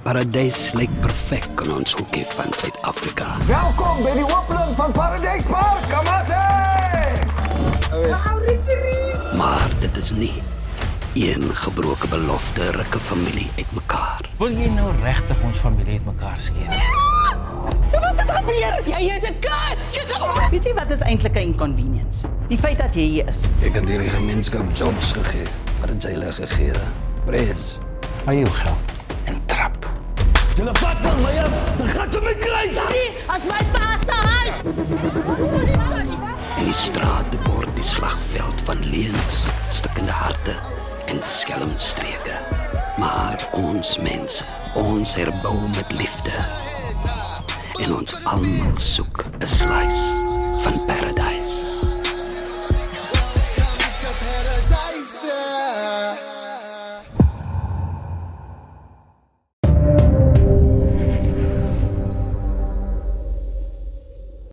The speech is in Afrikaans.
Paradys lyk perfek in ons hoekie van Suid-Afrika. Welkom by die opening van Paradyspark, Kamase! Maar dit is nie een gebroke belofte ruk 'n familie uitmekaar. Wil jy nou regtig ons familie uitmekaar skeer? Jy is 'n kus! Weet jy wat is eintlik 'n inconvenience? Die feit dat jy hier is. Ek het hierdie gemeenskap jobs gegee, wat het jy hulle gegee? Prys. Maar jou geld en trap. Julle vat van my af, dan gaan jy my kry! As my pa se huis! En die strate word die slagveld van leuns, stikkende harte en skelmstreke. Maar ons mense, ons herbou met liefde. En ons almal soek 'n slice van paradise.